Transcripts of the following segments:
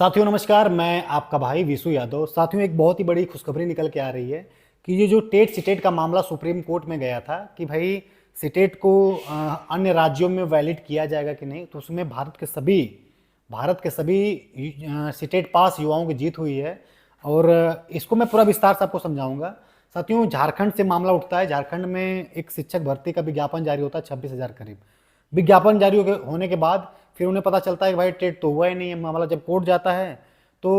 साथियों नमस्कार, मैं आपका भाई विशु यादव। साथियों एक बहुत ही बड़ी खुशखबरी निकल के आ रही है कि ये जो टेट सीटेट का मामला सुप्रीम कोर्ट में गया था कि भाई सीटेट को अन्य राज्यों में वैलिड किया जाएगा कि नहीं, तो उसमें भारत के सभी सीटेट पास युवाओं की जीत हुई है। और इसको मैं पूरा विस्तार से आपको समझाऊंगा। साथियों झारखंड से मामला उठता है। झारखंड में एक शिक्षक भर्ती का विज्ञापन जारी होता है 26,000 करीब। विज्ञापन जारी होने के बाद फिर उन्हें पता चलता है कि भाई टेट तो हुआ ही नहीं है। मामला जब कोर्ट जाता है तो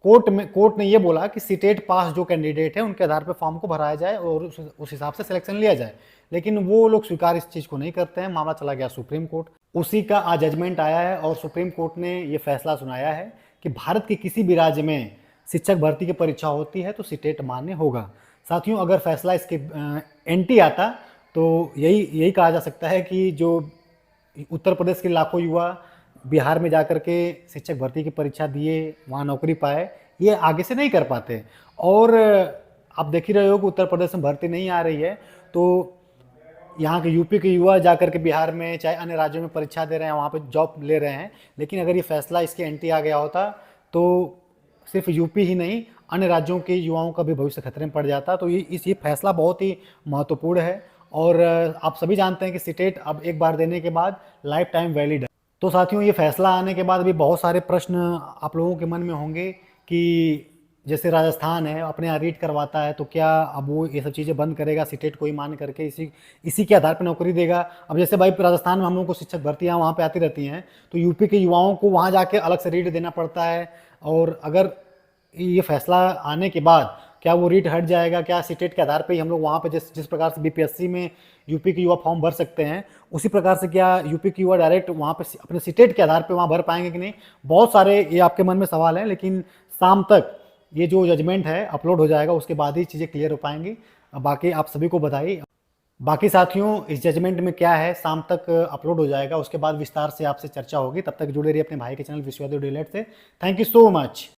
कोर्ट ने ये बोला कि सीटेट पास जो कैंडिडेट है उनके आधार पर फॉर्म को भराया जाए और उस हिसाब से सिलेक्शन लिया जाए। लेकिन वो लोग स्वीकार इस चीज़ को नहीं करते हैं। मामला चला गया सुप्रीम कोर्ट। उसी का आज जजमेंट आया है और सुप्रीम कोर्ट ने ये फैसला सुनाया है कि भारत के किसी भी राज्य में शिक्षक भर्ती की परीक्षा होती है तो सीटेट मान्य होगा। साथियों अगर फैसला इसके एंटी आता तो यही कहा जा सकता है कि जो उत्तर प्रदेश के लाखों युवा बिहार में जाकर के शिक्षक भर्ती की परीक्षा दिए, वहाँ नौकरी पाए, ये आगे से नहीं कर पाते। और आप देख ही रहे हो कि उत्तर प्रदेश में भर्ती नहीं आ रही है, तो यहाँ के यूपी के युवा जाकर के बिहार में चाहे अन्य राज्यों में परीक्षा दे रहे हैं, वहाँ पे जॉब ले रहे हैं। लेकिन अगर ये फैसला इसके एंटी आ गया होता तो सिर्फ यूपी ही नहीं, अन्य राज्यों के युवाओं का भी भविष्य खतरे में पड़ जाता। तो ये फैसला बहुत ही महत्वपूर्ण है। और आप सभी जानते हैं कि सीटेट अब एक बार देने के बाद लाइफ टाइम वैलिड है। तो साथियों ये फैसला आने के बाद भी बहुत सारे प्रश्न आप लोगों के मन में होंगे कि जैसे राजस्थान है अपने यहाँ रीट करवाता है, तो क्या अब वो ये सब चीज़ें बंद करेगा, सीटेट को ही मान करके इसी के आधार पर नौकरी देगा। अब जैसे भाई राजस्थान में हम लोगों को शिक्षक भर्तियाँ वहाँ पे आती रहती हैं, तो यूपी के युवाओं को वहाँ जाके अलग से रीट देना पड़ता है। और अगर ये फैसला आने के बाद क्या वो रीट हट जाएगा, क्या सीटेट के आधार पे ही हम लोग वहाँ पे जिस प्रकार से बीपीएससी में यूपी के युवा फॉर्म भर सकते हैं, उसी प्रकार से क्या यूपी के युवा डायरेक्ट वहाँ पे अपने सीटेट के आधार पे वहाँ भर पाएंगे कि नहीं। बहुत सारे ये आपके मन में सवाल हैं, लेकिन शाम तक ये जो जजमेंट है अपलोड हो जाएगा, उसके बाद ही चीज़ें क्लियर हो पाएंगी। बाकी आप सभी को बधाई। बाकी साथियों इस जजमेंट में क्या है शाम तक अपलोड हो जाएगा, उसके बाद विस्तार से आपसे चर्चा होगी। तब तक जुड़े रहिए अपने भाई के चैनल विशु यादव डीलेट से। Thank you so much.